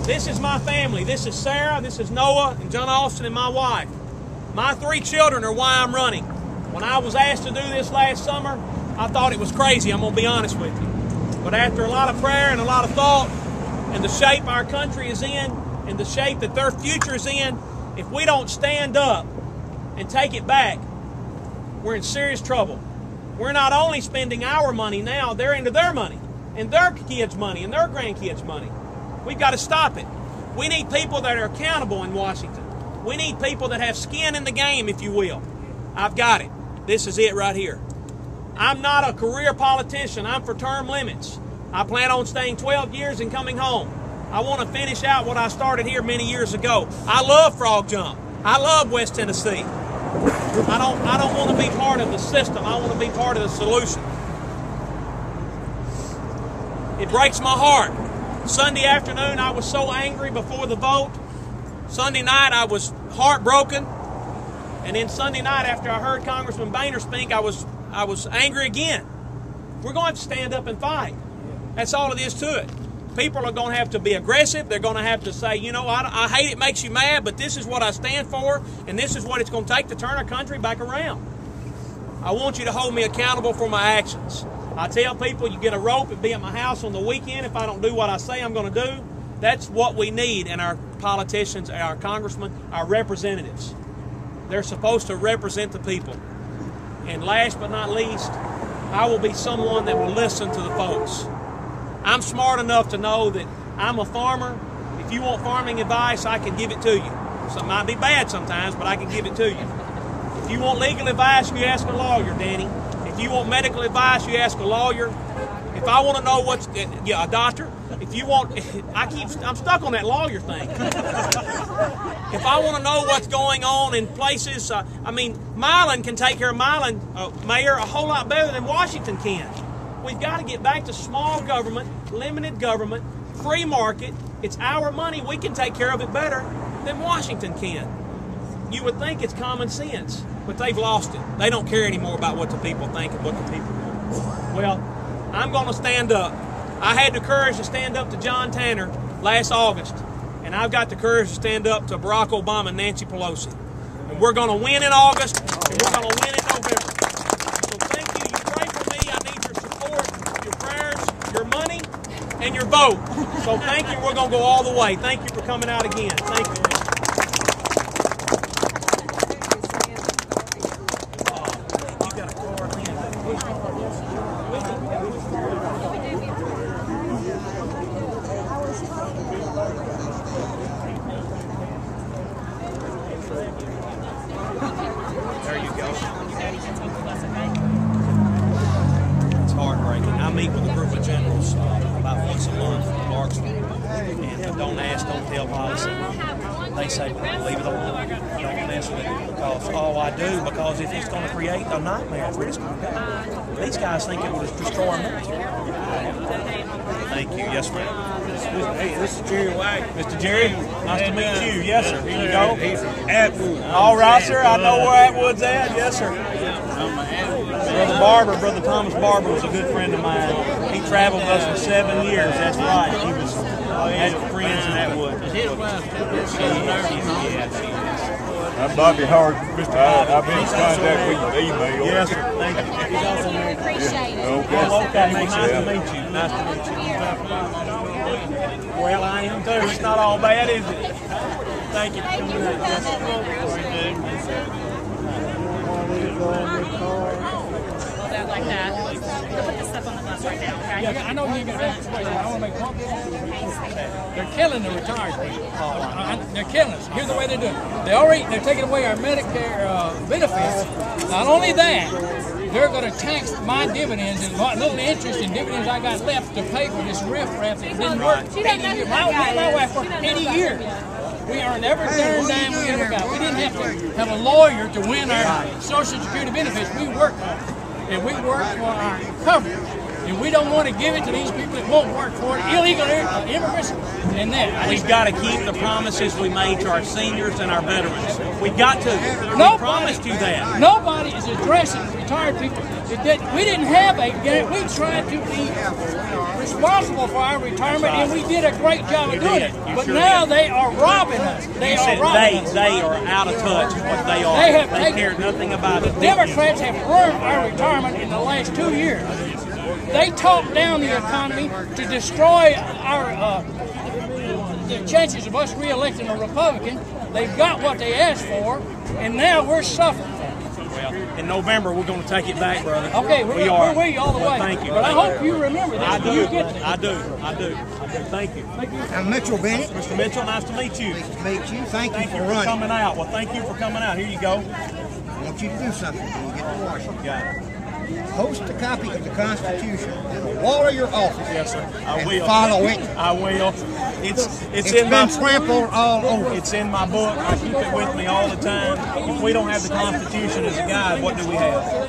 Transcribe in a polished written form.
This is my family. This is Sarah, this is Noah, and John Austin, and my wife. My 3 children are why I'm running. When I was asked to do this last summer, I thought it was crazy, I'm going to be honest with you. But after a lot of prayer and a lot of thought, and the shape our country is in, and the shape that their future is in, if we don't stand up and take it back, we're in serious trouble. We're not only spending our money now, they're into their money, and their kids' money, and their grandkids' money. We've got to stop it. We need people that are accountable in Washington. We need people that have skin in the game, if you will. I've got it. This is it right here. I'm not a career politician. I'm for term limits. I plan on staying 12 years and coming home. I want to finish out what I started here many years ago. I love frog jump. I love West Tennessee. I don't want to be part of the system. I want to be part of the solution. It breaks my heart. Sunday afternoon, I was so angry before the vote. Sunday night, I was heartbroken. And then Sunday night, after I heard Congressman Boehner speak, I was angry again. We're going to have to stand up and fight. That's all it is to it. People are going to have to be aggressive. They're going to have to say, you know, I hate it makes you mad, but this is what I stand for, and this is what it's going to take to turn our country back around. I want you to hold me accountable for my actions. I tell people you get a rope and be at my house on the weekend if I don't do what I say I'm going to do. That's what we need in our politicians, our congressmen, our representatives. They're supposed to represent the people. And last but not least, I will be someone that will listen to the folks. I'm smart enough to know that I'm a farmer. If you want farming advice, I can give it to you. So it might be bad sometimes, but I can give it to you. If you want legal advice, you ask a lawyer, Danny. If you want medical advice, you ask a lawyer. If I want to know what's, a doctor. If you want, I'm stuck on that lawyer thing. If I want to know what's going on in places, Milan can take care of Milan, Mayor, a whole lot better than Washington can. We've got to get back to small government, limited government, free market. It's our money. We can take care of it better than Washington can. You would think it's common sense, but they've lost it. They don't care anymore about what the people think and what the people want. Well, I'm going to stand up. I had the courage to stand up to John Tanner last August, and I've got the courage to stand up to Barack Obama and Nancy Pelosi. And we're going to win in August, and we're going to win in November. So thank you. You pray for me. I need your support, your prayers, your money, and your vote. So thank you. We're going to go all the way. Thank you for coming out again. Thank you. There you go. It's heartbreaking. I meet with a group of generals about once a month in Clarksville, and don't ask, don't tell policy. They say, leave it alone. Don't mess with it because if it's going to create a nightmare for this country. These guys think it will destroy our military. Thank you. Yes, ma'am. Hey, this is Jerry White. Mr. Jerry, nice to meet you. Yes, sir. Here you go. He's from Atwood. All right, sir. I know where Atwood's at. Yes, sir. Brother Thomas Barber was a good friend of mine. He traveled with us for 7 years. That's right. He had friends in Atwood. I'm Bobby Hart. I've been in contact with you email. Yes, sir. Thank you. Appreciate it. Okay. Nice to meet you. Nice to meet you. Well, I am too. It's not all bad, is it? Thank you for coming Like that. We'll put this stuff on the bus right now, okay? Yeah, I know you're going to have to wait. I want to make one point. They're killing the retired people. They're killing us. Here's the way they do it. They're taking away our Medicare benefits. Not only that, they're going to tax my dividends and what little interest and dividends I got left to pay for this riff-raff that didn't work 80 years. My wife worked 80 years. We earned every darn dime we ever got. We didn't have to have a lawyer to win our Social Security benefits. We worked on it. And we work for our coverage. And we don't want to give it to these people that won't work for it, illegal immigrants, and that. We've got to keep the promises we made to our seniors and our veterans. We've got to. We promised you that. Nobody is addressing retired people. We didn't have we tried to be responsible for our retirement, and we did a great job of doing it. But now they are robbing us. They are out of touch with what they are. They care nothing about it. The Democrats have ruined our retirement in the last 2 years. They talked down the economy to destroy the chances of us re-electing a Republican. They've got what they asked for, and now we're suffering. Well, in November, we're going to take it back, brother. Okay, we're with you all the way. Thank you. But I hope you remember this. I do. You get this. I do. Thank you. I'm Mitchell Bennett. Mr. Mitchell, nice to meet you. Nice to meet you. Thank you for for running. coming out. Well, thank you for coming out. Here you go. I want you to do something when you get to Washington. Got it. Post a copy of the Constitution on the wall of your office. Yes, sir. I and will. Follow it. I will. It's in my trampled all over. It's in my book. I keep it with me all the time. If we don't have the Constitution as a guide, what do we have?